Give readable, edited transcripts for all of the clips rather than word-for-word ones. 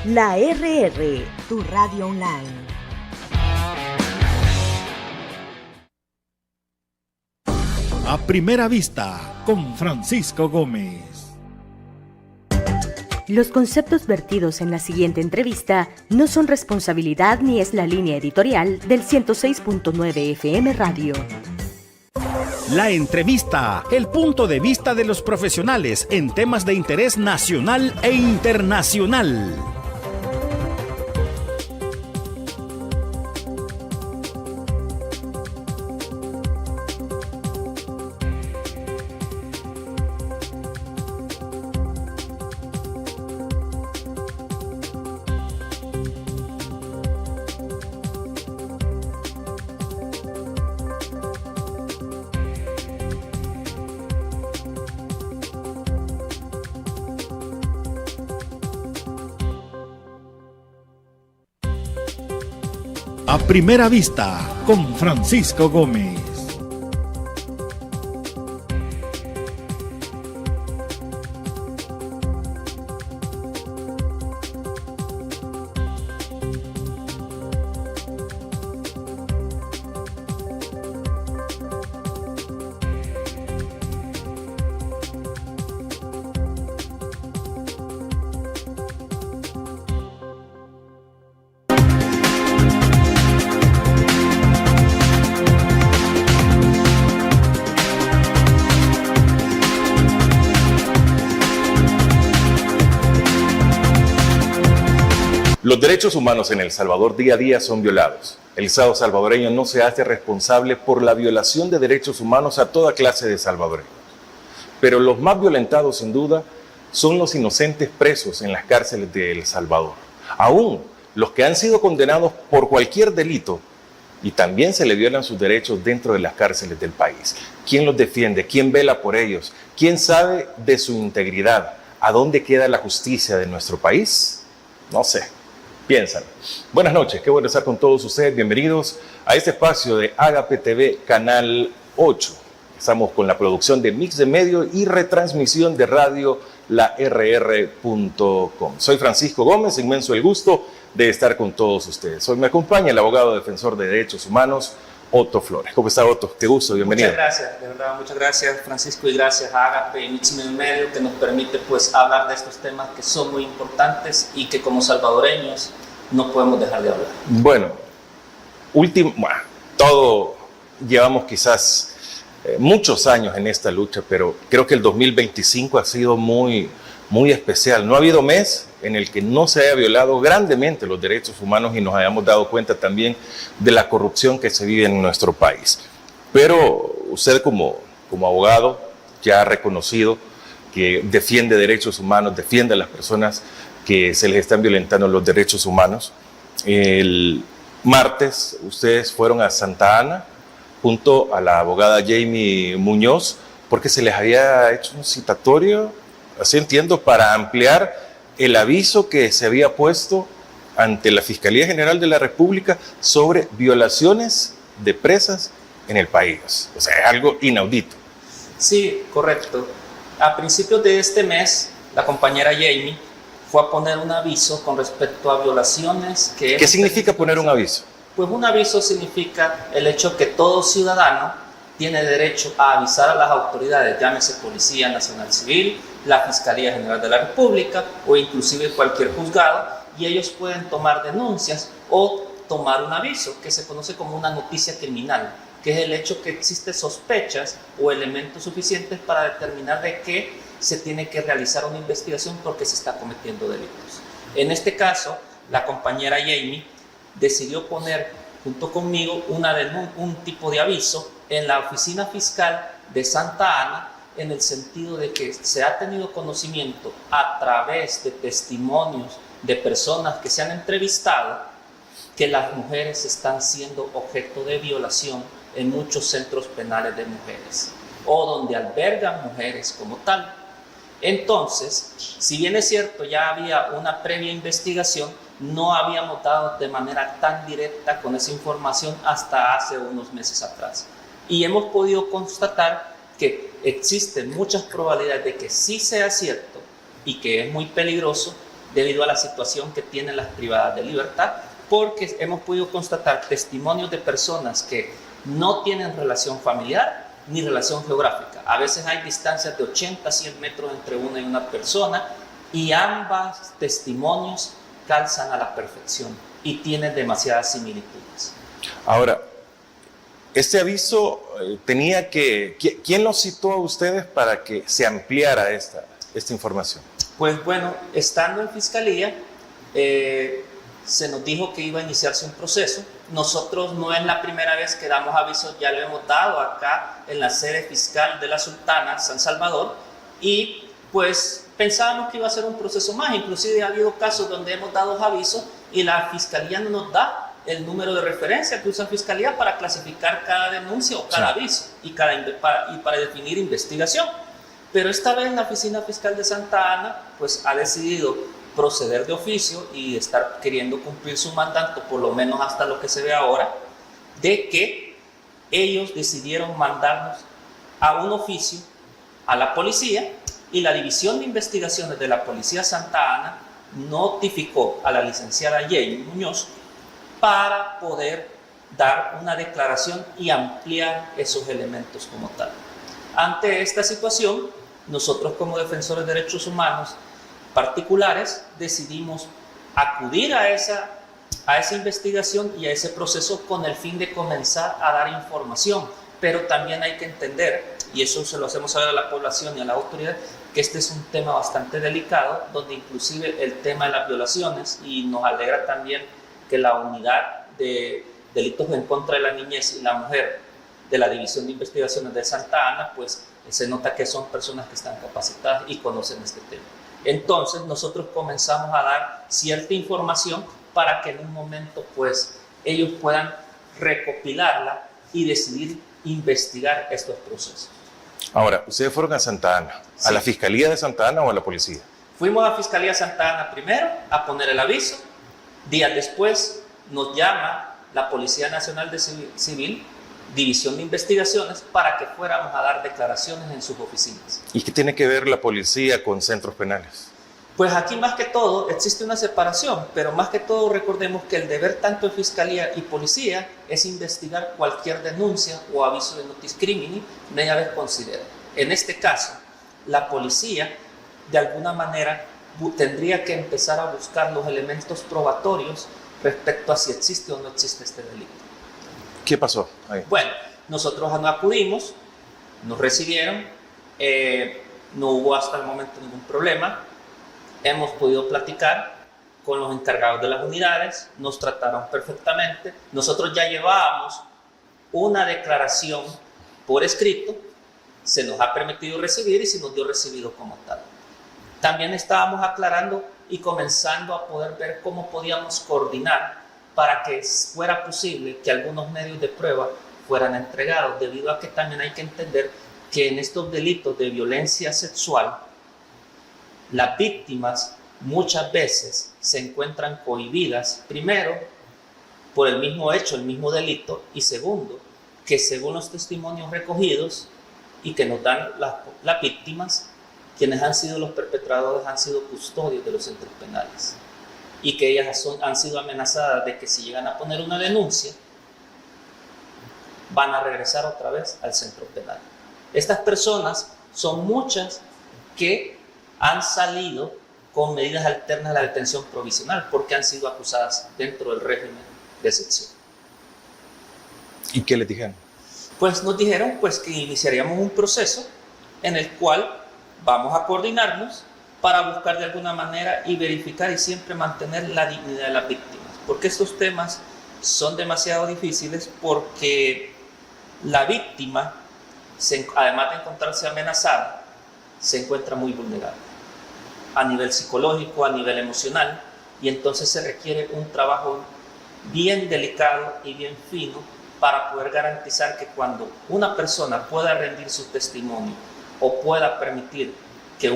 La RR, tu radio online. A primera vista, con Francisco Gómez. Los conceptos vertidos en la siguiente entrevista no son responsabilidad ni es la línea editorial del 106.9 FM Radio. La entrevista, el punto de vista de los profesionales en temas de interés nacional e internacional. A primera vista, con Francisco Gómez. Los derechos humanos en El Salvador día a día son violados. El Estado salvadoreño no se hace responsable por la violación de derechos humanos a toda clase de salvadoreños. Pero los más violentados, sin duda, son los inocentes presos en las cárceles de El Salvador. Aún los que han sido condenados por cualquier delito, y también se le violan sus derechos dentro de las cárceles del país. ¿Quién los defiende? ¿Quién vela por ellos? ¿Quién sabe de su integridad? ¿A dónde queda la justicia de nuestro país? No sé. Piensan. Buenas noches, qué bueno estar con todos ustedes. Bienvenidos a este espacio de Agape TV Canal 8. Estamos con la producción de Mix de Medio y retransmisión de radio larr.com. Soy Francisco Gómez, inmenso el gusto de estar con todos ustedes. Hoy me acompaña el abogado defensor de derechos humanos, Otto Flores. ¿Cómo está, Otto? Qué gusto, bienvenido. Muchas gracias, de verdad, muchas gracias, Francisco, y gracias a Agape y Mix de Medio que nos permite pues hablar de estos temas que son muy importantes y que como salvadoreños no podemos dejar de hablar. Bueno, todo llevamos quizás muchos años en esta lucha, pero creo que el 2025 ha sido muy especial. No ha habido mes en el que no se haya violado grandemente los derechos humanos y nos hayamos dado cuenta también de la corrupción que se vive en nuestro país. Pero usted como abogado ya ha reconocido que defiende derechos humanos, defiende a las personas que se les están violentando los derechos humanos. El martes ustedes fueron a Santa Ana junto a la abogada Jamie Muñoz porque se les había hecho un citatorio, así entiendo, para ampliar el aviso que se había puesto ante la Fiscalía General de la República sobre violaciones de presas en el país. O sea, es algo inaudito. Sí, correcto. A principios de este mes, la compañera Jamie fue a poner un aviso con respecto a violaciones que... ¿Qué significa poner un aviso? Pues un aviso significa el hecho que todo ciudadano tiene derecho a avisar a las autoridades, llámese Policía Nacional Civil, la Fiscalía General de la República o inclusive cualquier juzgado, y ellos pueden tomar denuncias o tomar un aviso que se conoce como una noticia criminal, que es el hecho que existe sospechas o elementos suficientes para determinar de que se tiene que realizar una investigación porque se está cometiendo delitos. En este caso, la compañera Jamie decidió poner junto conmigo un tipo de aviso en la oficina fiscal de Santa Ana en el sentido de que se ha tenido conocimiento a través de testimonios de personas que se han entrevistado que las mujeres están siendo objeto de violación en muchos centros penales de mujeres o donde albergan mujeres como tal. Entonces, si bien es cierto, ya había una previa investigación, no habíamos dado de manera tan directa con esa información hasta hace unos meses atrás. Y hemos podido constatar que existen muchas probabilidades de que sí sea cierto y que es muy peligroso debido a la situación que tienen las privadas de libertad, porque hemos podido constatar testimonios de personas que no tienen relación familiar ni relación geográfica. A veces hay distancias de 80, 100 metros entre una y una persona, y ambas testimonios calzan a la perfección y tienen demasiadas similitudes. Ahora, este aviso ¿quién lo citó a ustedes para que se ampliara esta información? Pues bueno, estando en fiscalía, se nos dijo que iba a iniciarse un proceso. Nosotros no es la primera vez que damos avisos, ya lo hemos dado acá en la sede fiscal de la Sultana, San Salvador, y pues pensábamos que iba a ser un proceso más. Inclusive ha habido casos donde hemos dado avisos y la fiscalía no nos da el número de referencia que usa fiscalía para clasificar cada denuncia o cada aviso y para definir investigación. Pero esta vez la Oficina Fiscal de Santa Ana pues ha decidido proceder de oficio y estar queriendo cumplir su mandato, por lo menos hasta lo que se ve ahora, de que ellos decidieron mandarnos a un oficio a la policía, y la División de Investigaciones de la Policía Santa Ana notificó a la licenciada Jamie Muñoz para poder dar una declaración y ampliar esos elementos como tal. Ante esta situación, nosotros como defensores de derechos humanos particulares decidimos acudir a esa investigación y a ese proceso con el fin de comenzar a dar información. Pero también hay que entender, y eso se lo hacemos saber a la población y a la autoridad, que este es un tema bastante delicado, donde inclusive el tema de las violaciones, y nos alegra también que la unidad de delitos en contra de la niñez y la mujer de la División de Investigaciones de Santa Ana, pues se nota que son personas que están capacitadas y conocen este tema. Entonces nosotros comenzamos a dar cierta información para que en un momento pues ellos puedan recopilarla y decidir investigar estos procesos. Ahora, ustedes fueron a Santa Ana, Sí. ¿a la Fiscalía de Santa Ana o a la policía? Fuimos a Fiscalía Santa Ana primero a poner el aviso. Días después nos llama la Policía Nacional de Civil, División de Investigaciones, para que fuéramos a dar declaraciones en sus oficinas. ¿Y qué tiene que ver la policía con centros penales? Pues aquí más que todo existe una separación, pero más que todo recordemos que el deber tanto de Fiscalía y Policía es investigar cualquier denuncia o aviso de notice crimini media vez considera. En este caso, la policía de alguna manera tendría que empezar a buscar los elementos probatorios respecto a si existe o no existe este delito. ¿Qué pasó ahí? Bueno, nosotros no acudimos, nos recibieron, no hubo hasta el momento ningún problema. Hemos podido platicar con los encargados de las unidades, nos trataron perfectamente. Nosotros ya llevábamos una declaración por escrito, se nos ha permitido recibir y se nos dio recibido como tal. También estábamos aclarando y comenzando a poder ver cómo podíamos coordinar para que fuera posible que algunos medios de prueba fueran entregados, debido a que también hay que entender que en estos delitos de violencia sexual, las víctimas muchas veces se encuentran cohibidas, primero, por el mismo hecho, el mismo delito, y segundo, que según los testimonios recogidos y que nos dan las víctimas, quienes han sido los perpetradores han sido custodios de los centros penales y que ellas han sido amenazadas de que si llegan a poner una denuncia, van a regresar otra vez al centro penal. Estas personas son muchas que han salido con medidas alternas a la detención provisional porque han sido acusadas dentro del régimen de excepción. ¿Y qué les dijeron? Pues nos dijeron pues, que iniciaríamos un proceso en el cual vamos a coordinarnos para buscar de alguna manera y verificar y siempre mantener la dignidad de las víctimas, porque estos temas son demasiado difíciles porque la víctima, además de encontrarse amenazada, se encuentra muy vulnerable a nivel psicológico, a nivel emocional, y entonces se requiere un trabajo bien delicado y bien fino para poder garantizar que cuando una persona pueda rendir su testimonio o pueda permitir que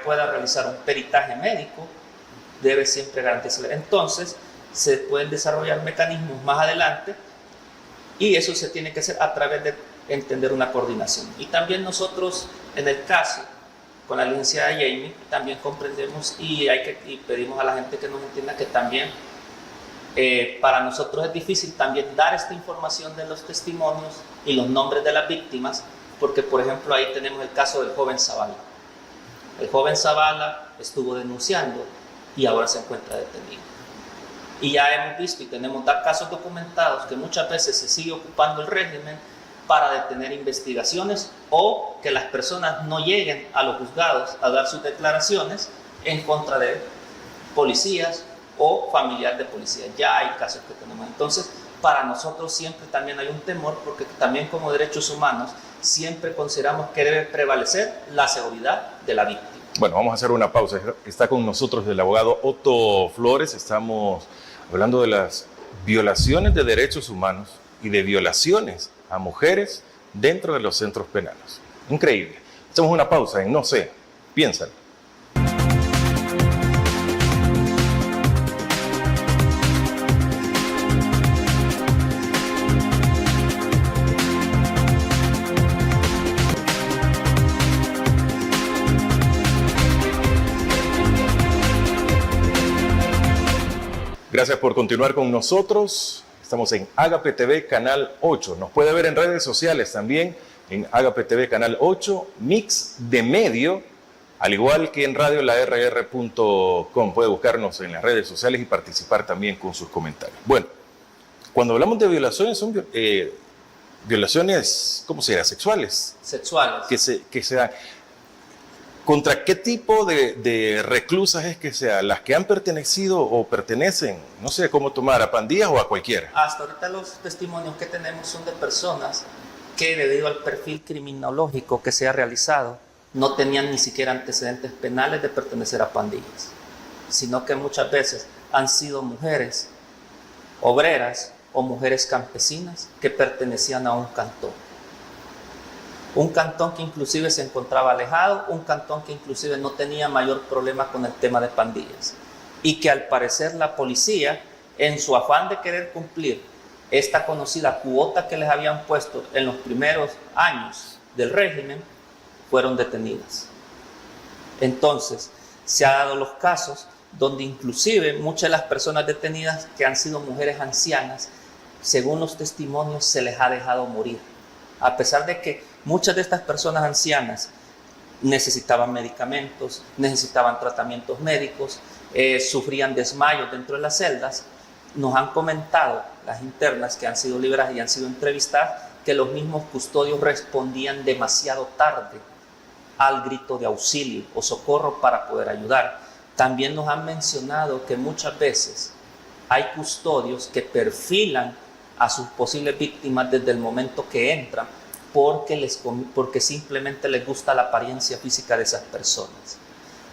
pueda realizar un peritaje médico, debe siempre garantizarle. Entonces se pueden desarrollar mecanismos más adelante y eso se tiene que hacer a través de entender una coordinación. Y también nosotros, en el caso con la licenciada Jamie, también comprendemos y pedimos a la gente que nos entienda que también para nosotros es difícil también dar esta información de los testimonios y los nombres de las víctimas, porque por ejemplo ahí tenemos el caso del joven Zavala. El joven Zavala estuvo denunciando y ahora se encuentra detenido. Y ya hemos visto y tenemos casos documentados que muchas veces se sigue ocupando el régimen para detener investigaciones o que las personas no lleguen a los juzgados a dar sus declaraciones en contra de policías o familiares de policías. Ya hay casos que tenemos. Entonces, para nosotros siempre también hay un temor, porque también como derechos humanos siempre consideramos que debe prevalecer la seguridad de la víctima. Bueno, vamos a hacer una pausa. Está con nosotros el abogado Otto Flores. Estamos hablando de las violaciones de derechos humanos y de violaciones a mujeres dentro de los centros penales. Increíble. Hacemos una pausa en No sé, piénsalo. Gracias por continuar con nosotros. Estamos en Agape TV Canal 8. Nos puede ver en redes sociales también, en Agape TV Canal 8, Mix de Medio, al igual que en radiolarr.com. Puede buscarnos en las redes sociales y participar también con sus comentarios. Bueno, cuando hablamos de violaciones, son violaciones, ¿cómo se llama? Sexuales. Sexuales. Que se dan. ¿Contra qué tipo de reclusas es que sea? ¿Las que han pertenecido o pertenecen, no sé cómo tomar, a pandillas o a cualquiera? Hasta ahorita los testimonios que tenemos son de personas que, debido al perfil criminológico que se ha realizado, no tenían ni siquiera antecedentes penales de pertenecer a pandillas, sino que muchas veces han sido mujeres obreras o mujeres campesinas que pertenecían a un cantón. Un cantón que inclusive se encontraba alejado, un cantón que inclusive no tenía mayor problema con el tema de pandillas. Y que al parecer la policía, en su afán de querer cumplir esta conocida cuota que les habían puesto en los primeros años del régimen, fueron detenidas. Entonces, se han dado los casos donde inclusive muchas de las personas detenidas que han sido mujeres ancianas, según los testimonios, se les ha dejado morir. A pesar de que muchas de estas personas ancianas necesitaban medicamentos, necesitaban tratamientos médicos, sufrían desmayos dentro de las celdas, nos han comentado las internas que han sido liberadas y han sido entrevistadas que los mismos custodios respondían demasiado tarde al grito de auxilio o socorro para poder ayudar. También nos han mencionado que muchas veces hay custodios que perfilan a sus posibles víctimas desde el momento que entran porque simplemente les gusta la apariencia física de esas personas.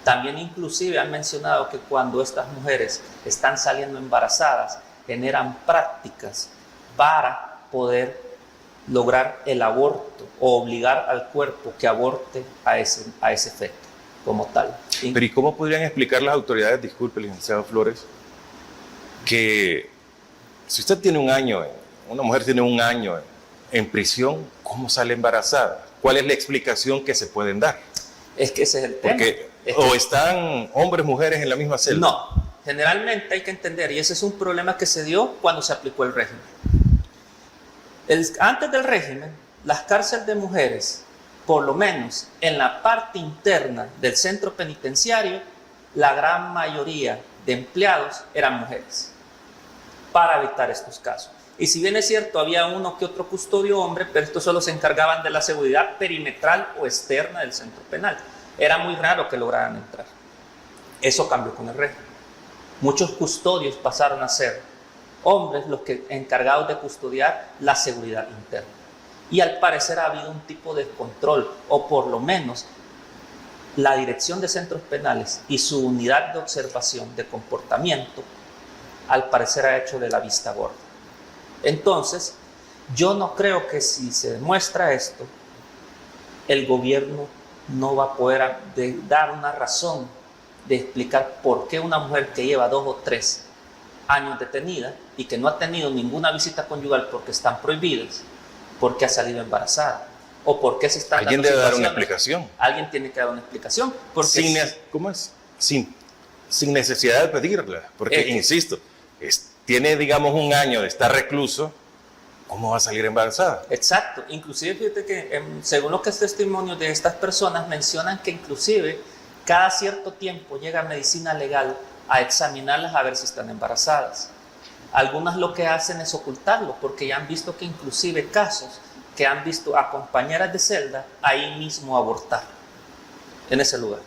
También inclusive han mencionado que cuando estas mujeres están saliendo embarazadas generan prácticas para poder lograr el aborto o obligar al cuerpo que aborte a ese efecto como tal. ¿Sí? Pero ¿y cómo podrían explicar las autoridades, disculpe, licenciado Flores, que si usted tiene un año, una mujer tiene un año en prisión, ¿cómo sale embarazada? ¿Cuál es la explicación que se pueden dar? Es que ese es el tema. Porque o están hombres, mujeres en la misma celda. No, generalmente hay que entender, y ese es un problema que se dio cuando se aplicó el régimen. Antes del régimen, las cárceles de mujeres, por lo menos en la parte interna del centro penitenciario, la gran mayoría de empleados eran mujeres, para evitar estos casos. Y si bien es cierto, había uno que otro custodio hombre, pero estos solo se encargaban de la seguridad perimetral o externa del centro penal. Era muy raro que lograran entrar. Eso cambió con el régimen. Muchos custodios pasaron a ser hombres los que encargados de custodiar la seguridad interna. Y al parecer ha habido un tipo de control, o por lo menos la Dirección de Centros Penales y su unidad de observación de comportamiento, al parecer ha hecho de la vista gorda. Entonces, yo no creo que si se demuestra esto, el gobierno no va a poder dar una razón de explicar por qué una mujer que lleva 2 o 3 años detenida y que no ha tenido ninguna visita conyugal porque están prohibidas, porque ha salido embarazada. o por qué se están Alguien dando debe dar una situaciones. explicación. Alguien tiene que dar una explicación. Porque ¿Cómo es? Sin necesidad de pedirla. Porque, insisto, tiene, digamos, un año de estar recluso, ¿cómo va a salir embarazada? Exacto. Inclusive, fíjate que según los testimonios de estas personas, mencionan que inclusive cada cierto tiempo llega medicina legal a examinarlas a ver si están embarazadas. Algunas lo que hacen es ocultarlo, porque ya han visto que inclusive casos que han visto a compañeras de celda ahí mismo abortar, en ese lugar.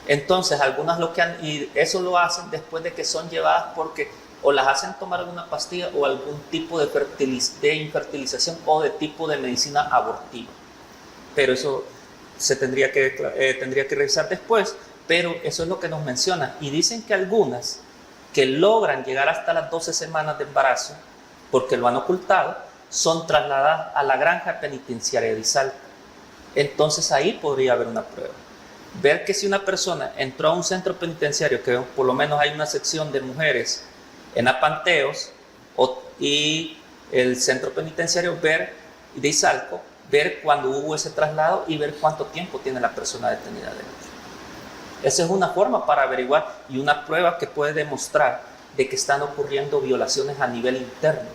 Entonces, algunas lo que han, y eso lo hacen después de que son llevadas porque o las hacen tomar alguna pastilla o algún tipo de infertilización o de tipo de medicina abortiva. Pero eso se tendría que revisar después, pero eso es lo que nos menciona. Y dicen que algunas que logran llegar hasta las 12 semanas de embarazo, porque lo han ocultado, son trasladadas a la granja penitenciaria de Izalco. Entonces ahí podría haber una prueba. Ver que si una persona entró a un centro penitenciario, que por lo menos hay una sección de mujeres en Apanteos y el centro penitenciario de Izalco, ver cuándo hubo ese traslado y ver cuánto tiempo tiene la persona detenida dentro. Esa es una forma para averiguar y una prueba que puede demostrar de que están ocurriendo violaciones a nivel interno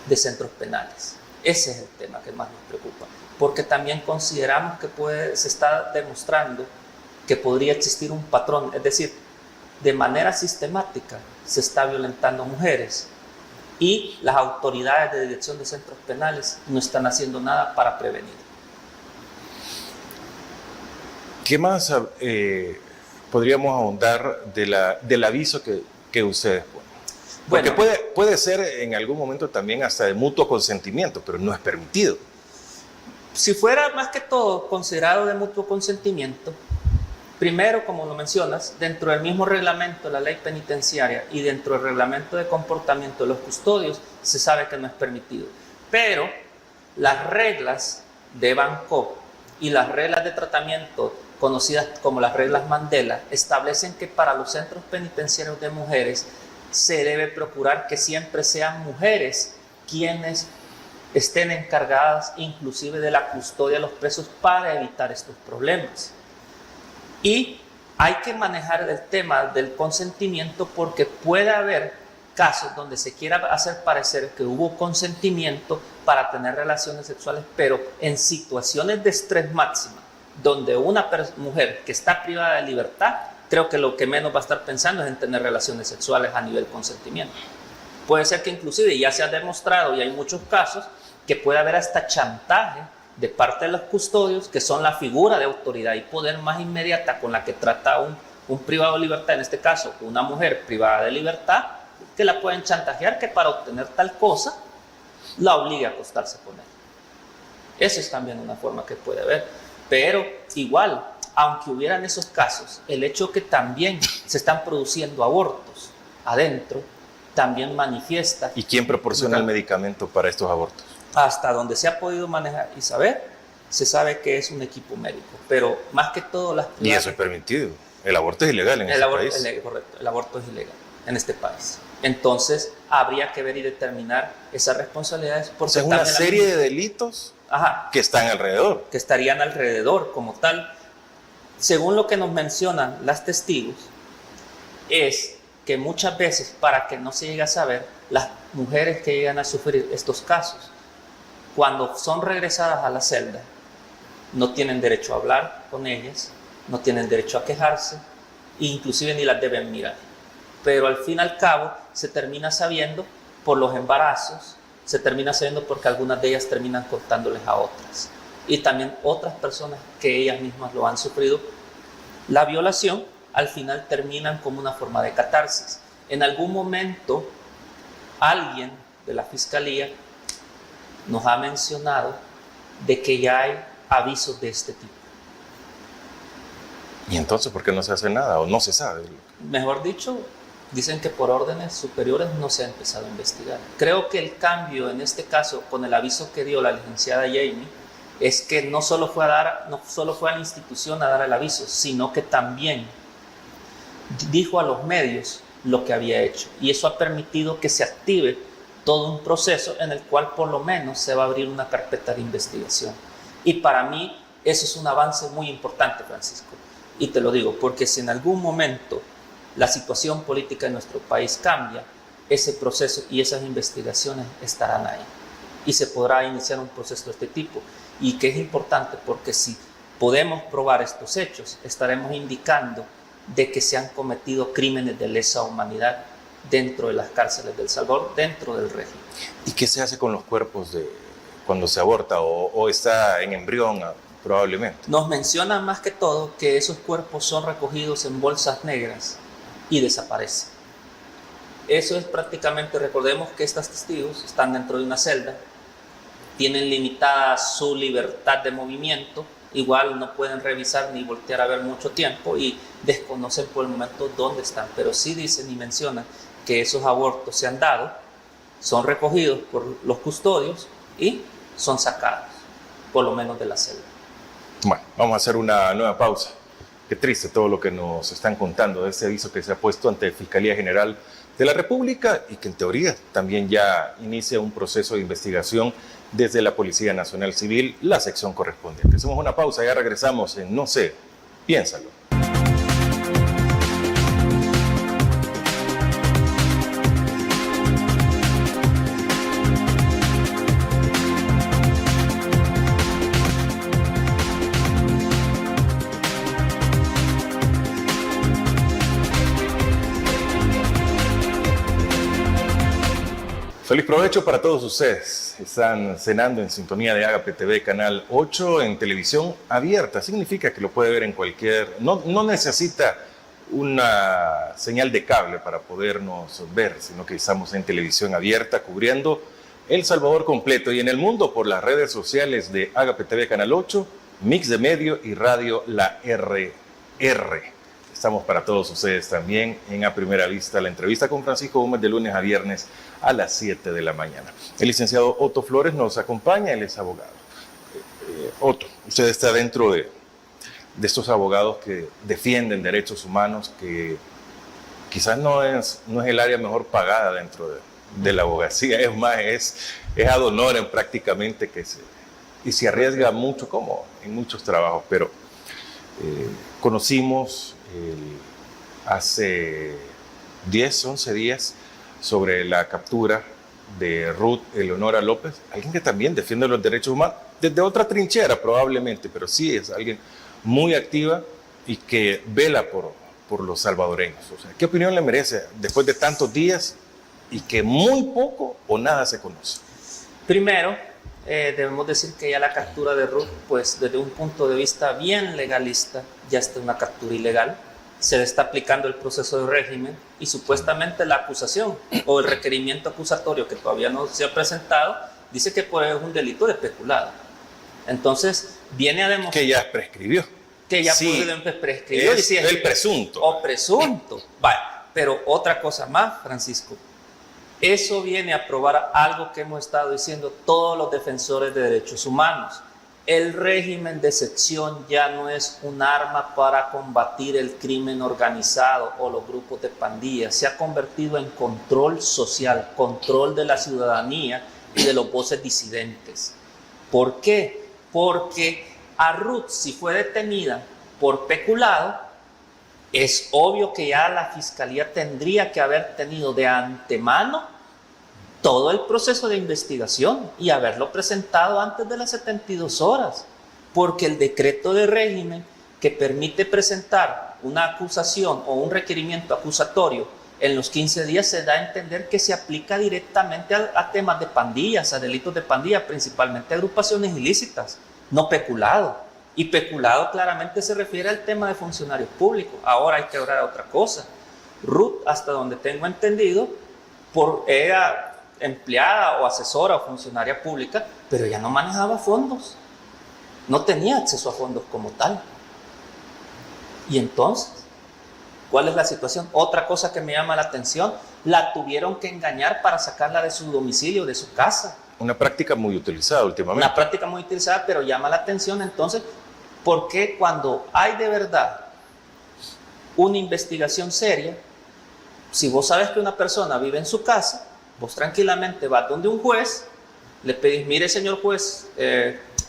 de centros penales. Ese es el tema que más nos preocupa, porque también consideramos que se está demostrando que podría existir un patrón, es decir, de manera sistemática se está violentando a mujeres y las autoridades de dirección de centros penales no están haciendo nada para prevenir. ¿Qué más podríamos ahondar del aviso que ustedes ponen? Porque puede ser en algún momento también hasta de mutuo consentimiento, pero no es permitido. Si fuera más que todo considerado de mutuo consentimiento, primero, como lo mencionas, dentro del mismo reglamento de la ley penitenciaria y dentro del reglamento de comportamiento de los custodios, se sabe que no es permitido. Pero las reglas de Bangkok y las reglas de tratamiento, conocidas como las reglas Mandela, establecen que para los centros penitenciarios de mujeres se debe procurar que siempre sean mujeres quienes estén encargadas inclusive de la custodia de los presos para evitar estos problemas. Y hay que manejar el tema del consentimiento porque puede haber casos donde se quiera hacer parecer que hubo consentimiento para tener relaciones sexuales, pero en situaciones de estrés máxima, donde una mujer que está privada de libertad, creo que lo que menos va a estar pensando es en tener relaciones sexuales a nivel consentimiento. Puede ser que inclusive ya se ha demostrado, y hay muchos casos, que puede haber hasta chantaje de parte de los custodios, que son la figura de autoridad y poder más inmediata con la que trata un privado de libertad, en este caso una mujer privada de libertad, que la pueden chantajear que para obtener tal cosa la obligue a acostarse con él. Esa es también una forma que puede haber. Pero igual, aunque hubieran esos casos, el hecho que también se están produciendo abortos adentro, también manifiesta. ¿Y quién proporciona el medicamento para estos abortos? Hasta donde se ha podido manejar y saber, se sabe que es un equipo médico. Pero más que todo las... Y eso es permitido. El aborto es ilegal en este país. Correcto, el aborto es ilegal en este país. Entonces, habría que ver y determinar esas responsabilidades. O sea, es una serie de delitos que están alrededor. Que estarían alrededor como tal. Según lo que nos mencionan las testigos, es que muchas veces, para que no se llegue a saber, las mujeres que llegan a sufrir estos casos, cuando son regresadas a la celda, no tienen derecho a hablar con ellas, no tienen derecho a quejarse, e inclusive ni las deben mirar. Pero al fin y al cabo se termina sabiendo por los embarazos, se termina sabiendo porque algunas de ellas terminan contándoles a otras. Y también otras personas que ellas mismas lo han sufrido. La violación al final terminan como una forma de catarsis. En algún momento alguien de la fiscalía nos ha mencionado de que ya hay avisos de este tipo. ¿Y entonces por qué no se hace nada o no se sabe? Mejor dicho, dicen que por órdenes superiores no se ha empezado a investigar. Creo que el cambio en este caso con el aviso que dio la licenciada Jamie es que no solo fue a la institución a dar el aviso, sino que también dijo a los medios lo que había hecho. Y eso ha permitido que se active todo un proceso en el cual por lo menos se va a abrir una carpeta de investigación. Y para mí eso es un avance muy importante, Francisco. Y te lo digo, porque si en algún momento la situación política de nuestro país cambia, ese proceso y esas investigaciones estarán ahí. Y se podrá iniciar un proceso de este tipo. Y que es importante porque si podemos probar estos hechos, estaremos indicando de que se han cometido crímenes de lesa humanidad dentro de las cárceles de El Salvador, dentro del régimen. ¿Y qué se hace con los cuerpos cuando se aborta o está en embrión probablemente? Nos mencionan más que todo que esos cuerpos son recogidos en bolsas negras y desaparecen. Eso es prácticamente, recordemos que estos testigos están dentro de una celda, tienen limitada su libertad de movimiento, igual no pueden revisar ni voltear a ver mucho tiempo y desconocen por el momento dónde están, pero sí dicen y mencionan que esos abortos se han dado, son recogidos por los custodios y son sacados, por lo menos de la celda. Bueno, vamos a hacer una nueva pausa. Qué triste todo lo que nos están contando de ese aviso que se ha puesto ante Fiscalía General de la República y que en teoría también ya inicia un proceso de investigación desde la Policía Nacional Civil, la sección correspondiente. Hacemos una pausa, ya regresamos en No sé, piénsalo. Feliz provecho para todos ustedes. Están cenando en sintonía de Agape TV Canal 8 en televisión abierta. Significa que lo puede ver en cualquier... No necesita una señal de cable para podernos ver, sino que estamos en televisión abierta cubriendo El Salvador completo y en el mundo por las redes sociales de Agape TV Canal 8, Mix de Medio y Radio La RR. Estamos para todos ustedes también en A Primera Vista, la entrevista con Francisco Gómez de lunes a viernes a las 7 de la mañana. El licenciado Otto Flores nos acompaña, él es abogado. Otto, usted está dentro de estos abogados que defienden derechos humanos, que quizás no es el área mejor pagada dentro de la abogacía, es más, es ad honorem prácticamente y se arriesga mucho como en muchos trabajos, pero conocimos hace 10, 11 días sobre la captura de Ruth Eleonora López, alguien que también defiende los derechos humanos, desde otra trinchera probablemente, pero sí es alguien muy activa y que vela por los salvadoreños. O sea, ¿qué opinión le merece después de tantos días y que muy poco o nada se conoce? Primero, debemos decir que ya la captura de Ruth, pues desde un punto de vista bien legalista, ya está una captura ilegal. Se le está aplicando el proceso de régimen y supuestamente la acusación o el requerimiento acusatorio que todavía no se ha presentado dice que pues, es un delito de peculado. Entonces viene a demostrar que ya prescribió. Que ya sí, prescribió. Es el presunto. O presunto. Vale, pero otra cosa más, Francisco. Eso viene a probar algo que hemos estado diciendo todos los defensores de derechos humanos. El régimen de excepción ya no es un arma para combatir el crimen organizado o los grupos de pandillas. Se ha convertido en control social, control de la ciudadanía y de los voces disidentes. ¿Por qué? Porque a Ruth, si fue detenida por peculado, es obvio que ya la fiscalía tendría que haber tenido de antemano todo el proceso de investigación y haberlo presentado antes de las 72 horas, porque el decreto de régimen que permite presentar una acusación o un requerimiento acusatorio en los 15 días se da a entender que se aplica directamente a temas de pandillas, a delitos de pandilla, principalmente agrupaciones ilícitas, no peculado. Y peculado claramente se refiere al tema de funcionarios públicos. Ahora hay que hablar de otra cosa. Ruth, hasta donde tengo entendido, era empleada o asesora o funcionaria pública, pero ya no manejaba fondos, no tenía acceso a fondos como tal. Y entonces, ¿cuál es la situación? Otra cosa que me llama la atención, la tuvieron que engañar para sacarla de su domicilio, de su casa. Una práctica muy utilizada últimamente. Una práctica muy utilizada, pero llama la atención entonces, ¿por qué cuando hay de verdad una investigación seria, si vos sabes que una persona vive en su casa, Vos tranquilamente vas donde un juez, le pedís, mire señor juez,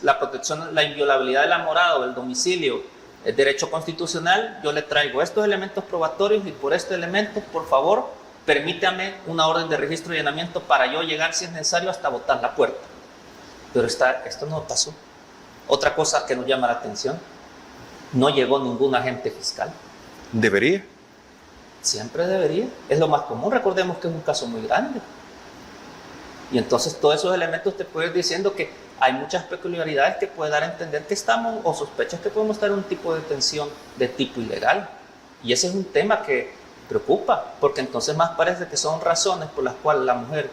la protección, la inviolabilidad de la morada o del domicilio es derecho constitucional, yo le traigo estos elementos probatorios y por estos elementos, por favor, permítame una orden de registro y allanamiento para yo llegar, si es necesario, hasta botar la puerta. Pero esto no pasó. Otra cosa que nos llama la atención, no llegó ningún agente fiscal. ¿Debería? Siempre debería. Es lo más común. Recordemos que es un caso muy grande. Y entonces todos esos elementos te pueden ir diciendo que hay muchas peculiaridades que pueden dar a entender que estamos, o sospechas que podemos estar en un tipo de detención de tipo ilegal. Y ese es un tema que preocupa, porque entonces más parece que son razones por las cuales la mujer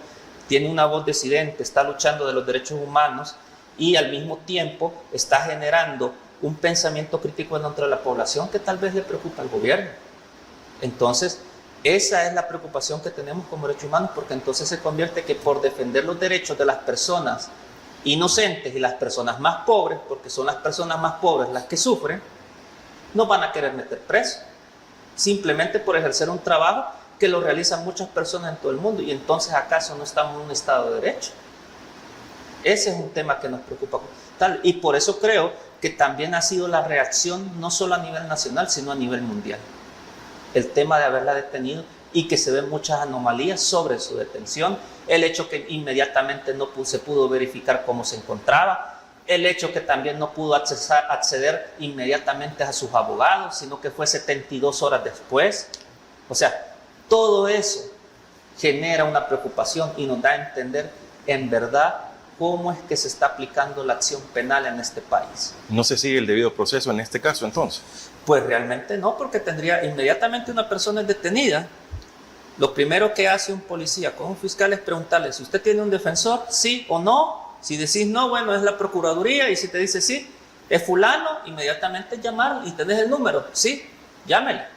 tiene una voz disidente, está luchando de los derechos humanos y al mismo tiempo está generando un pensamiento crítico dentro de la población que tal vez le preocupa al gobierno. Entonces, esa es la preocupación que tenemos como derechos humanos, porque entonces se convierte que por defender los derechos de las personas inocentes y las personas más pobres, porque son las personas más pobres las que sufren, no van a querer meter preso, simplemente por ejercer un trabajo que lo realizan muchas personas en todo el mundo. Y entonces, ¿acaso no estamos en un Estado de Derecho? Ese es un tema que nos preocupa. Y por eso creo que también ha sido la reacción, no solo a nivel nacional, sino a nivel mundial. El tema de haberla detenido y que se ven muchas anomalías sobre su detención, el hecho que inmediatamente no se pudo verificar cómo se encontraba, el hecho que también no pudo acceder inmediatamente a sus abogados, sino que fue 72 horas después. O sea, todo eso genera una preocupación y nos da a entender en verdad cómo es que se está aplicando la acción penal en este país. ¿No se sigue el debido proceso en este caso entonces? Pues realmente no, porque tendría inmediatamente una persona es detenida. Lo primero que hace un policía con un fiscal es preguntarle si usted tiene un defensor, sí o no. Si decís no, bueno, es la procuraduría, y si te dice sí, es fulano, inmediatamente llamar y tenés el número, sí, llámela.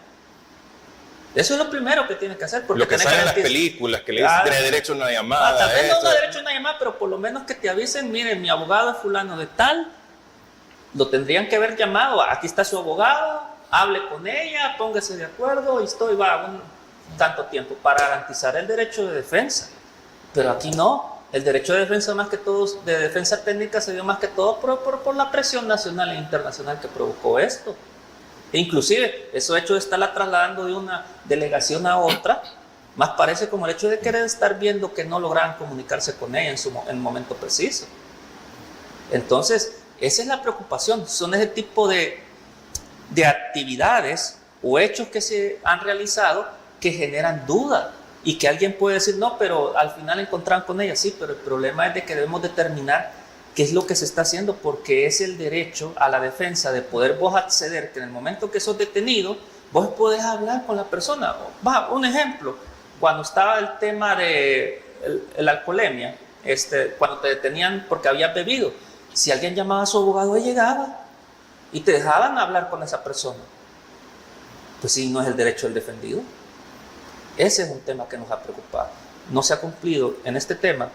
Eso es lo primero que tiene que hacer. Porque lo que sale en las películas, que le dicen tiene derecho a una llamada. Tal vez no derecho a una llamada, pero por lo menos que te avisen, miren, mi abogado es fulano de tal, lo tendrían que haber llamado, aquí está su abogado, hable con ella, póngase de acuerdo, y va un tanto tiempo para garantizar el derecho de defensa. Pero aquí no. El derecho de defensa más que todo, de defensa técnica, se dio más que todo por la presión nacional e internacional que provocó esto. E inclusive, eso hecho de estarla trasladando de una delegación a otra, más parece como el hecho de querer estar viendo que no lograban comunicarse con ella en el momento preciso. Entonces, esa es la preocupación. Son ese tipo de actividades o hechos que se han realizado que generan duda. Y que alguien puede decir, no, pero al final encontraron con ella. Sí, pero el problema es de que debemos determinar qué es lo que se está haciendo, porque es el derecho a la defensa de poder vos acceder, que en el momento que sos detenido, vos podés hablar con la persona. Un ejemplo, cuando estaba el tema de la alcoholemia, cuando te detenían porque habías bebido, si alguien llamaba a su abogado, él llegaba y te dejaban hablar con esa persona. Pues sí, no es el derecho del defendido. Ese es un tema que nos ha preocupado. No se ha cumplido en este tema.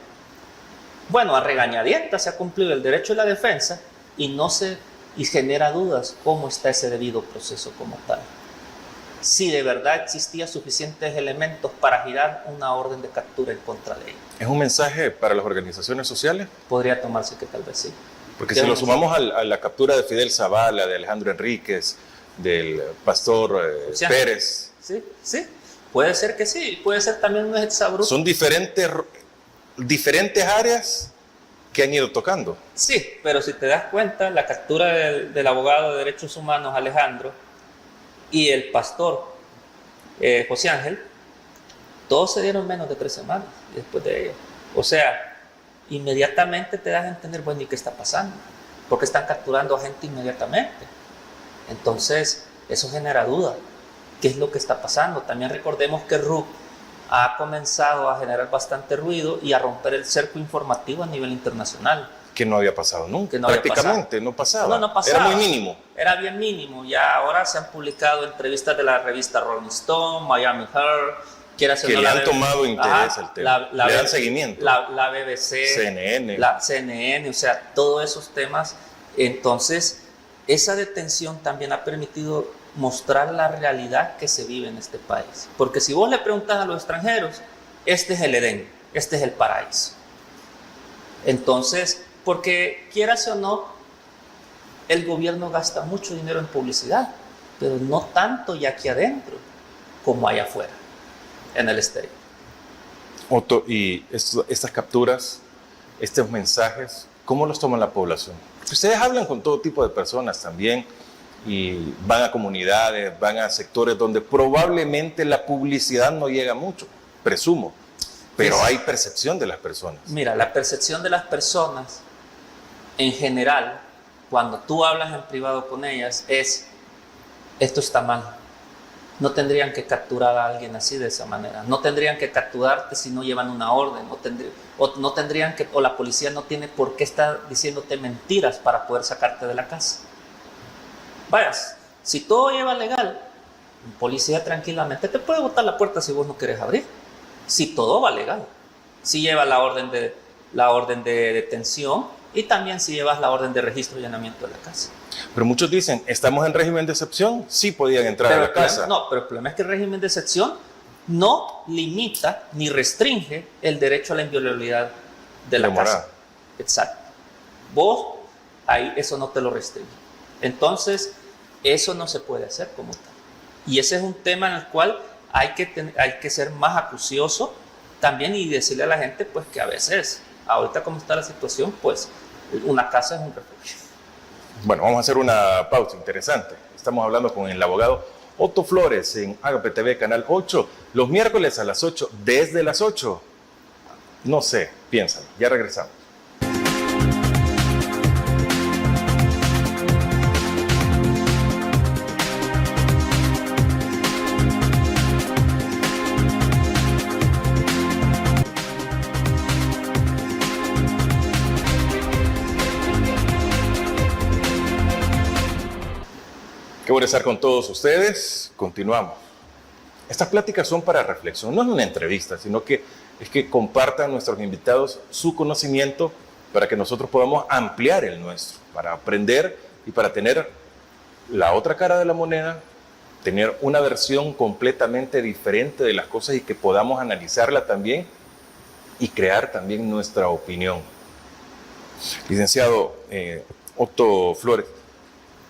Bueno, a regañadientas se ha cumplido el derecho de la defensa y genera dudas cómo está ese debido proceso como tal. Si de verdad existían suficientes elementos para girar una orden de captura en contra de ella. ¿Es un mensaje para las organizaciones sociales? Podría tomarse que tal vez sí. Porque si lo sumamos a la captura de Fidel Zavala, de Alejandro Enríquez, del pastor Pérez. Sí, sí. Puede ser que sí, puede ser también un exabrupto. Son diferentes áreas que han ido tocando. Sí, pero si te das cuenta, la captura del abogado de derechos humanos Alejandro y el pastor José Ángel, todos se dieron menos de 3 semanas después de ello. O sea, inmediatamente te das a entender, bueno, ¿y qué está pasando? Porque están capturando a gente inmediatamente. Entonces, eso genera duda. ¿Qué es lo que está pasando? También recordemos que RUC ha comenzado a generar bastante ruido y a romper el cerco informativo a nivel internacional. Que no había pasado nunca. No prácticamente no pasaba. No pasaba. Era muy mínimo. Era bien mínimo. Ya ahora se han publicado entrevistas de la revista Rolling Stone, Miami Herald, que le han tomado interés al tema. Le dan seguimiento. La BBC, CNN. La CNN, o sea, todos esos temas. Entonces, esa detención también ha permitido mostrar la realidad que se vive en este país. Porque si vos le preguntas a los extranjeros, este es el Edén. este es el paraíso. Entonces, porque quieras o no, el gobierno gasta mucho dinero en publicidad, pero no tanto ya aquí adentro como allá afuera, en el exterior. Otto, y estas capturas, estos mensajes, ¿cómo los toma la población? Ustedes hablan con todo tipo de personas también y van a comunidades, van a sectores donde probablemente la publicidad no llega mucho, presumo, pero hay percepción de las personas. Mira, la percepción de las personas en general, cuando tú hablas en privado con ellas, es: esto está mal. No tendrían que capturar a alguien así de esa manera. No tendrían que capturarte si no llevan una orden. O la policía no tiene por qué estar diciéndote mentiras para poder sacarte de la casa. Vayas, si todo lleva legal, un policía tranquilamente te puede botar la puerta si vos no querés abrir. Si todo va legal. Si lleva la orden de detención y también si llevas la orden de registro y allanamiento de la casa. Pero muchos dicen, estamos en régimen de excepción, sí podían entrar a la casa. No, pero el problema es que el régimen de excepción no limita ni restringe el derecho a la inviolabilidad de la casa. Exacto. Vos, ahí eso no te lo restringe. Entonces, eso no se puede hacer como tal. Y ese es un tema en el cual hay que ser más acucioso también y decirle a la gente pues que a veces, ahorita como está la situación, pues una casa es un refugio. Bueno, vamos a hacer una pausa interesante. Estamos hablando con el abogado Otto Flores en Agape TV, Canal 8, los miércoles a las 8, desde las 8. No sé, piénsalo. Ya regresamos. Qué bueno estar con todos ustedes. Continuamos. Estas pláticas son para reflexión, no es una entrevista, sino que es que compartan nuestros invitados su conocimiento para que nosotros podamos ampliar el nuestro, para aprender y para tener la otra cara de la moneda, tener una versión completamente diferente de las cosas y que podamos analizarla también y crear también nuestra opinión. Licenciado Otto Flores,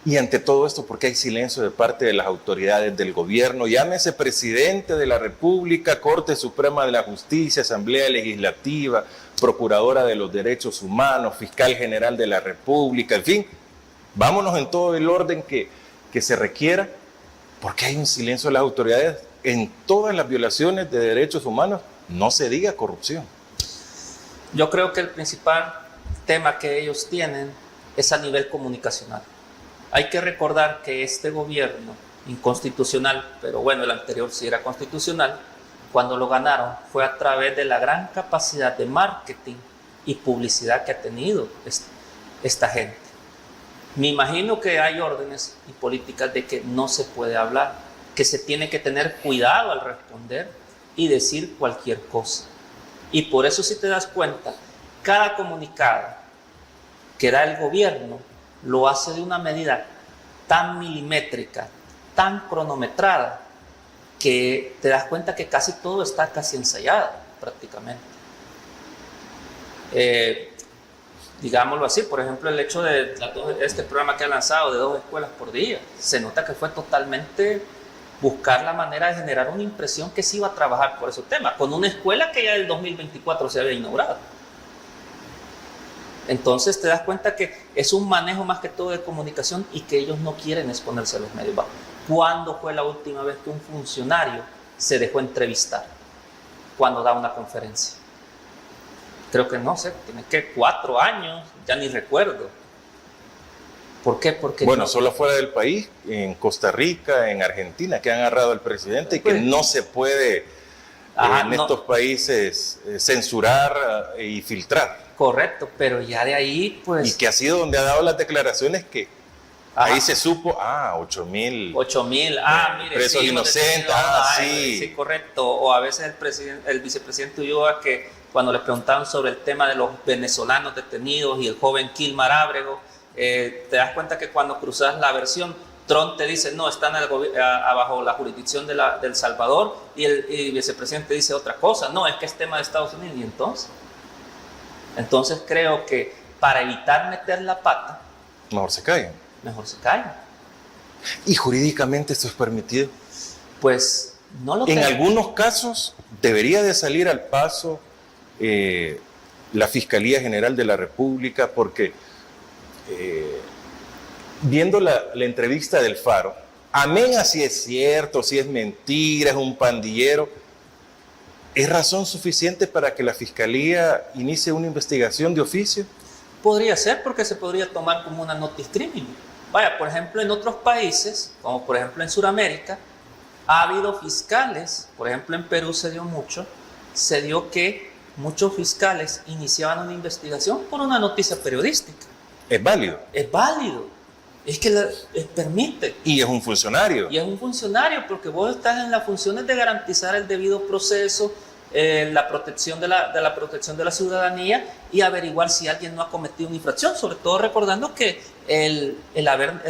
y ante todo esto, ¿por qué hay silencio de parte de las autoridades del gobierno? Llámese presidente de la República, Corte Suprema de la Justicia, Asamblea Legislativa, Procuradora de los Derechos Humanos, Fiscal General de la República, en fin, vámonos en todo el orden que se requiera. ¿Por qué hay un silencio de las autoridades en todas las violaciones de derechos humanos? No se diga corrupción. Yo creo que el principal tema que ellos tienen es a nivel comunicacional. Hay que recordar que este gobierno inconstitucional, pero bueno, el anterior sí era constitucional, cuando lo ganaron fue a través de la gran capacidad de marketing y publicidad que ha tenido esta gente. Me imagino que hay órdenes y políticas de que no se puede hablar, que se tiene que tener cuidado al responder y decir cualquier cosa. Y por eso, si te das cuenta, cada comunicado que da el gobierno lo hace de una medida tan milimétrica, tan cronometrada, que te das cuenta que casi todo está casi ensayado prácticamente. Digámoslo así, por ejemplo, el hecho de este programa que ha lanzado de 2 escuelas por día, se nota que fue totalmente buscar la manera de generar una impresión que se iba a trabajar por ese tema, con una escuela que ya del 2024 se había inaugurado. Entonces te das cuenta que es un manejo más que todo de comunicación y que ellos no quieren exponerse a los medios. ¿Cuándo fue la última vez que un funcionario se dejó entrevistar cuando da una conferencia? Creo que no sé, tiene que 4 años, ya ni recuerdo. ¿Por qué? Porque bueno, no, solo fuera del país, en Costa Rica, en Argentina, que han agarrado al presidente y que no se puede estos países censurar y filtrar. Correcto, pero ya de ahí, pues... Y que ha sido donde ha dado las declaraciones que ahí se supo, 8,000 mire, presos sí, inocentes, sí. Sí, correcto. O a veces el vicepresidente Ulloa, que cuando le preguntaban sobre el tema de los venezolanos detenidos y el joven Kilmar Ábrego, te das cuenta que cuando cruzas la versión, Trump te dice, no, están bajo la jurisdicción del Salvador, y el vicepresidente dice otra cosa, no, es que es tema de Estados Unidos. ¿Y entonces creo que para evitar meter la pata, Mejor se callan. ¿Y jurídicamente esto es permitido? Pues no lo En tengo. algunos casos debería de salir al paso la Fiscalía General de la República, porque viendo la entrevista del Faro, amén a si es cierto, si es mentira, es un pandillero, ¿es razón suficiente para que la Fiscalía inicie una investigación de oficio? Podría ser, porque se podría tomar como una notice criminal. Vaya, por ejemplo, en otros países, como por ejemplo en Sudamérica, ha habido fiscales, por ejemplo en Perú se dio que muchos fiscales iniciaban una investigación por una noticia periodística. ¿Es válido? Es válido, es que permite. Y es un funcionario. Y es un funcionario, porque vos estás en las funciones de garantizar el debido proceso, la protección de la protección de la ciudadanía, y averiguar si alguien no ha cometido una infracción, sobre todo recordando que el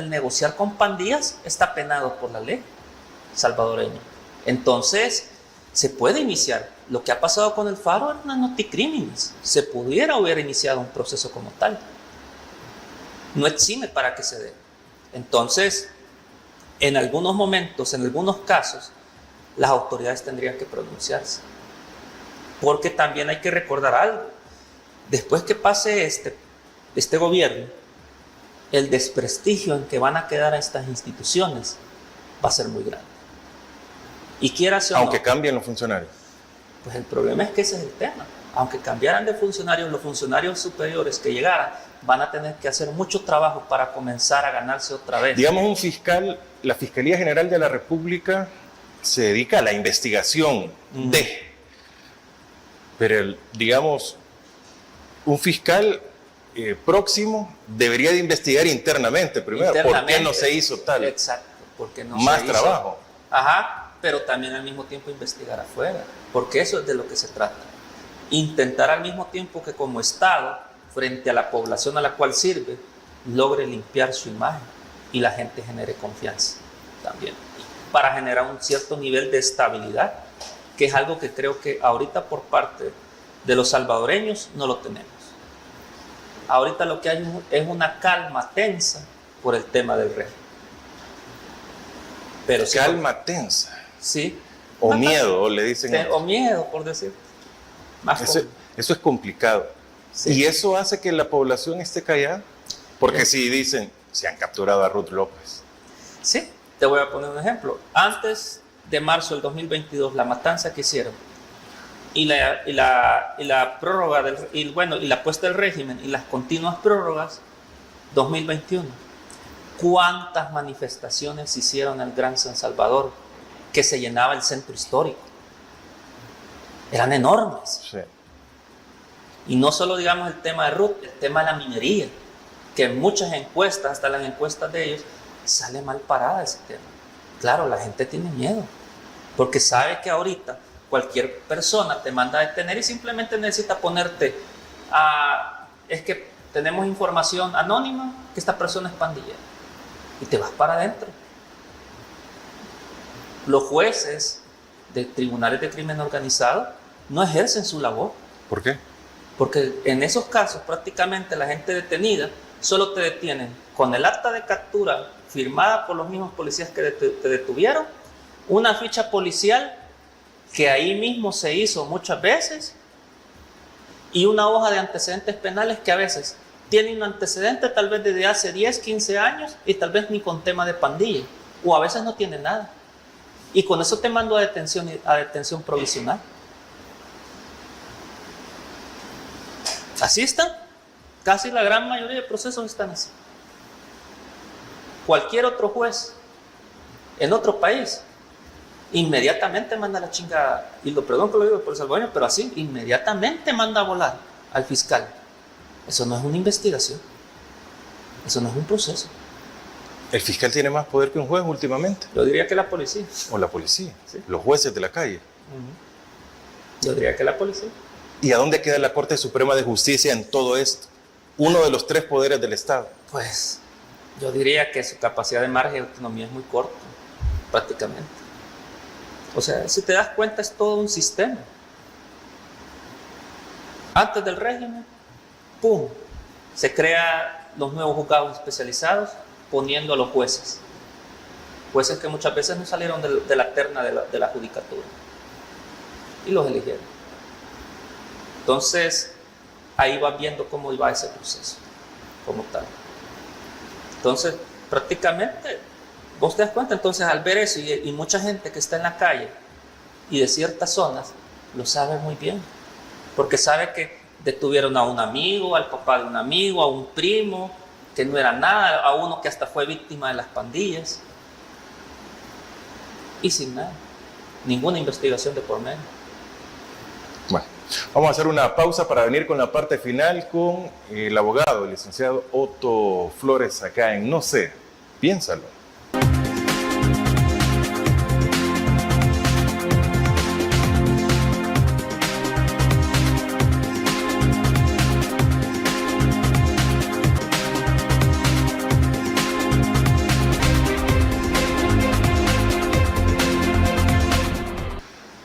negociar con pandillas está penado por la ley salvadoreña. Entonces se puede iniciar. Lo que ha pasado con el Faro es una noticia criminal. Se pudiera haber iniciado un proceso como tal. No exime para que se dé. Entonces, en algunos momentos, en algunos casos, las autoridades tendrían que pronunciarse. Porque también hay que recordar algo. Después que pase este gobierno, el desprestigio en que van a quedar a estas instituciones va a ser muy grande. Y quieras o no, Aunque cambien los funcionarios. pues el problema es que ese es el tema. Aunque cambiaran de funcionarios, los funcionarios superiores que llegaran van a tener que hacer mucho trabajo para comenzar a ganarse otra vez. Digamos, un fiscal, la Fiscalía General de la República se dedica a la investigación pero digamos, un fiscal próximo debería de investigar internamente primero. ¿Por qué no se hizo tal? Exacto, porque no Más se hizo. trabajo. Ajá, pero también al mismo tiempo investigar afuera, porque eso es de lo que se trata. Intentar al mismo tiempo que como Estado, frente a la población a la cual sirve, logre limpiar su imagen y la gente genere confianza también, para generar un cierto nivel de estabilidad, que es algo que creo que ahorita por parte de los salvadoreños no lo tenemos. Ahorita lo que hay es una calma tensa por el tema del régimen. Pero sí, Calma tensa. sí. O miedo, o le dicen. O miedo, por decir. Eso es complicado. Sí. Y eso hace que la población esté callada. Porque si dicen, se han capturado a Ruth López. Sí, te voy a poner un ejemplo. Antes de marzo del 2022, la matanza que hicieron y la prórroga y la puesta del régimen y las continuas prórrogas 2021, ¿cuántas manifestaciones se hicieron en el Gran San Salvador que se llenaba el centro histórico? Eran enormes. Sí. Y no solo digamos el tema de Ruth, el tema de la minería, que en muchas encuestas, hasta las encuestas de ellos, sale mal parada ese tema. Claro, la gente tiene miedo, porque sabe que ahorita cualquier persona te manda a detener y simplemente necesita ponerte es que tenemos información anónima que esta persona es pandillera, y te vas para adentro. Los jueces de tribunales de crimen organizado no ejercen su labor. ¿Por qué? Porque en esos casos prácticamente la gente detenida solo te detienen con el acta de captura firmada por los mismos policías que te detuvieron, una ficha policial que ahí mismo se hizo muchas veces y una hoja de antecedentes penales que a veces tiene un antecedente tal vez desde hace 10, 15 años y tal vez ni con tema de pandilla, o a veces no tiene nada. Y con eso te mando a detención provisional. Así están. Casi la gran mayoría de procesos están así. Cualquier otro juez en otro país inmediatamente manda la chingada, y lo perdón que lo digo por el salvadoreño, pero así, inmediatamente manda a volar al fiscal. Eso no es una investigación. Eso no es un proceso. ¿El fiscal tiene más poder que un juez últimamente? Yo diría que la policía. ¿O la policía? Sí. Los jueces de la calle. Yo diría que la policía. ¿Y a dónde queda la Corte Suprema de Justicia en todo esto? Uno de los tres poderes del Estado. Pues Yo diría que su capacidad de margen de autonomía es muy corta, prácticamente. O sea, si te das cuenta, es todo un sistema. Antes del régimen, ¡pum!, se crean los nuevos juzgados especializados poniendo a los jueces. Jueces que muchas veces no salieron de la terna de la judicatura. Y los eligieron. Entonces, ahí vas viendo cómo iba ese proceso, como tal. Entonces, prácticamente, vos te das cuenta, entonces, al ver eso, y mucha gente que está en la calle y de ciertas zonas, lo sabe muy bien. Porque sabe que detuvieron a un amigo, al papá de un amigo, a un primo, que no era nada, a uno que hasta fue víctima de las pandillas. Y sin nada, ninguna investigación de por medio. Bueno, vamos a hacer una pausa para venir con la parte final con el abogado, el licenciado Otto Flores, acá en No sé, piénsalo.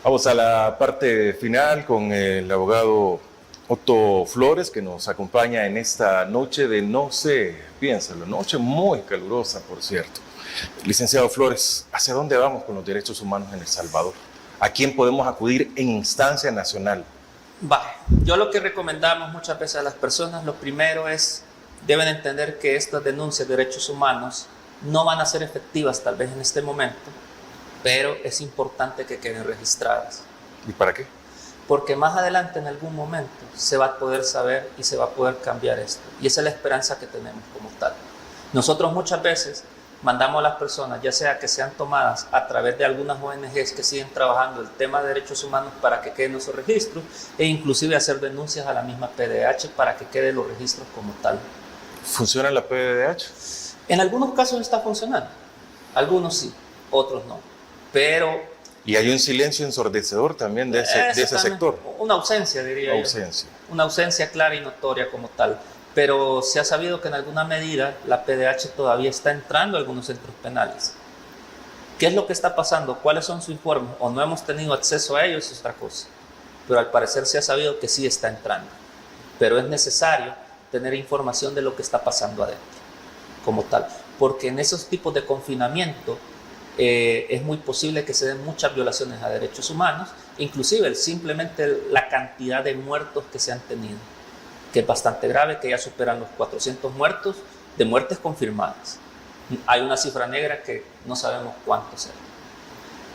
Vamos a la parte final con el abogado Otto Flores, que nos acompaña en esta noche de No sé, piénsalo, noche muy calurosa, por cierto. Licenciado Flores, ¿hacia dónde vamos con los derechos humanos en El Salvador? ¿A quién podemos acudir en instancia nacional? Yo lo que recomendamos muchas veces a las personas, lo primero es, deben entender que estas denuncias de derechos humanos no van a ser efectivas tal vez en este momento, pero es importante que queden registradas. ¿Y para qué? Porque más adelante, en algún momento, se va a poder saber y se va a poder cambiar esto. Y esa es la esperanza que tenemos como tal. Nosotros muchas veces mandamos a las personas, ya sea que sean tomadas a través de algunas ONGs que siguen trabajando el tema de derechos humanos para que queden esos registros, e inclusive hacer denuncias a la misma PDH para que queden los registros como tal. ¿Funciona la PDH? En algunos casos está funcionando. Algunos sí, otros no. Pero... Y hay un silencio ensordecedor también de ese sector. Una ausencia, diría yo. Una ausencia clara y notoria como tal. Pero se ha sabido que en alguna medida la PDH todavía está entrando a algunos centros penales. ¿Qué es lo que está pasando? ¿Cuáles son sus informes? ¿O no hemos tenido acceso a ellos? Es otra cosa. Pero al parecer se ha sabido que sí está entrando. Pero es necesario tener información de lo que está pasando adentro, como tal. Porque en esos tipos de confinamiento es muy posible que se den muchas violaciones a derechos humanos, inclusive simplemente la cantidad de muertos que se han tenido, que es bastante grave, que ya superan los 400 muertos de muertes confirmadas. Hay una cifra negra que no sabemos cuánto será.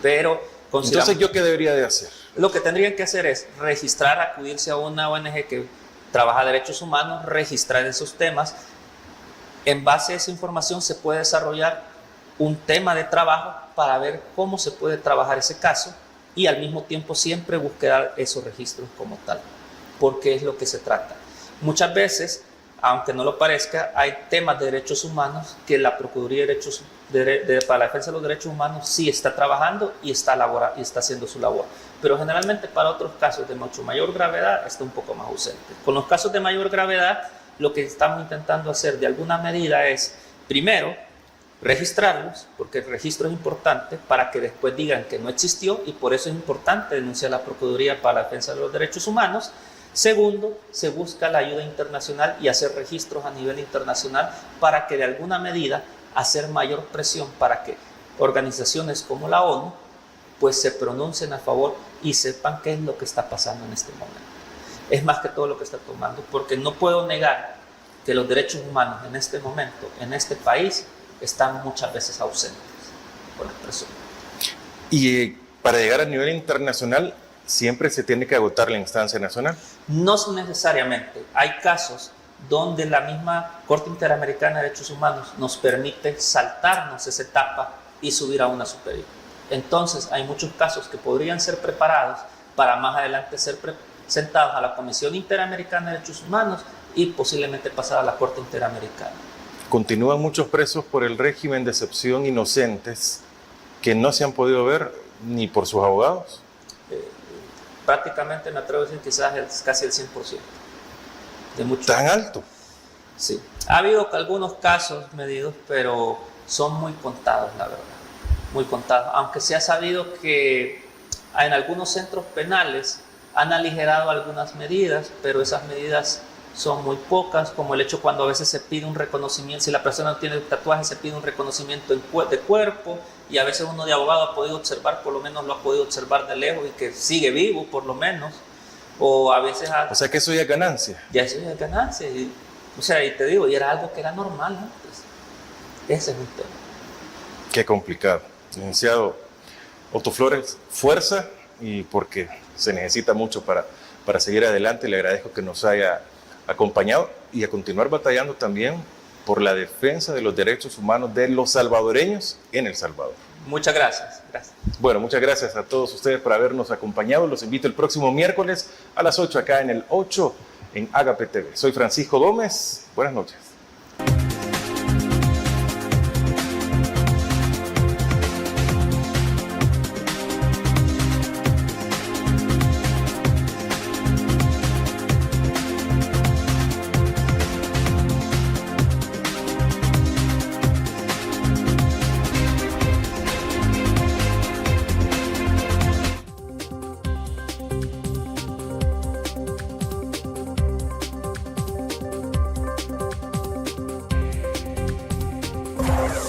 Pero entonces, ¿yo qué debería de hacer? Lo que tendrían que hacer es registrar, acudirse a una ONG que trabaja derechos humanos, registrar esos temas. En base a esa información se puede desarrollar un tema de trabajo para ver cómo se puede trabajar ese caso y al mismo tiempo siempre buscar esos registros como tal, porque es lo que se trata. Muchas veces, aunque no lo parezca, hay temas de derechos humanos que la Procuraduría para la Defensa de los Derechos Humanos sí está trabajando y está haciendo su labor. Pero generalmente para otros casos de mucho mayor gravedad está un poco más ausente. Con los casos de mayor gravedad, lo que estamos intentando hacer de alguna medida es, primero, registrarlos, porque el registro es importante para que después digan que no existió y por eso es importante denunciar a la Procuraduría para la Defensa de los Derechos Humanos. Segundo, se busca la ayuda internacional y hacer registros a nivel internacional para que de alguna medida hacer mayor presión para que organizaciones como la ONU pues se pronuncien a favor y sepan qué es lo que está pasando en este momento. Es más que todo lo que está tomando, porque no puedo negar que los derechos humanos en este momento, en este país, están muchas veces ausentes por las personas. Y para llegar a nivel internacional, ¿siempre se tiene que agotar la instancia nacional? No necesariamente. Hay casos donde la misma Corte Interamericana de Derechos Humanos nos permite saltarnos esa etapa y subir a una superior. Entonces, hay muchos casos que podrían ser preparados para más adelante ser presentados a la Comisión Interamericana de Derechos Humanos y posiblemente pasar a la Corte Interamericana. Continúan muchos presos por el régimen de excepción inocentes que no se han podido ver ni por sus abogados. Prácticamente me atrevo a decir quizás casi el 100%. De muchos. ¿Tan alto? Sí, ha habido algunos casos medidos, pero son muy contados, la verdad, muy contados. Aunque se ha sabido que en algunos centros penales han aligerado algunas medidas, pero esas medidas son muy pocas, como el hecho cuando a veces se pide un reconocimiento, si la persona no tiene tatuaje se pide un reconocimiento de cuerpo, y a veces uno de abogado ha podido observar, por lo menos lo ha podido observar de lejos y que sigue vivo por lo menos, o a veces... O sea que eso ya es ganancia. Ya eso ya es ganancia, y te digo, y era algo que era normal antes. Ese es un tema. Qué complicado. Licenciado Otto Flores, fuerza, y porque se necesita mucho para seguir adelante. Le agradezco que nos haya acompañado y a continuar batallando también por la defensa de los derechos humanos de los salvadoreños en El Salvador. Muchas gracias. Gracias. Bueno, muchas gracias a todos ustedes por habernos acompañado. Los invito el próximo miércoles a las 8 acá en el 8 en Agape TV. Soy Francisco Gómez. Buenas noches.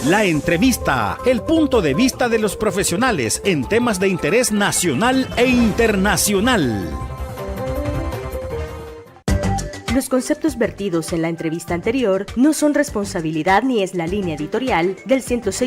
La entrevista, el punto de vista de los profesionales en temas de interés nacional e internacional. Los conceptos vertidos en la entrevista anterior no son responsabilidad ni es la línea editorial del 106.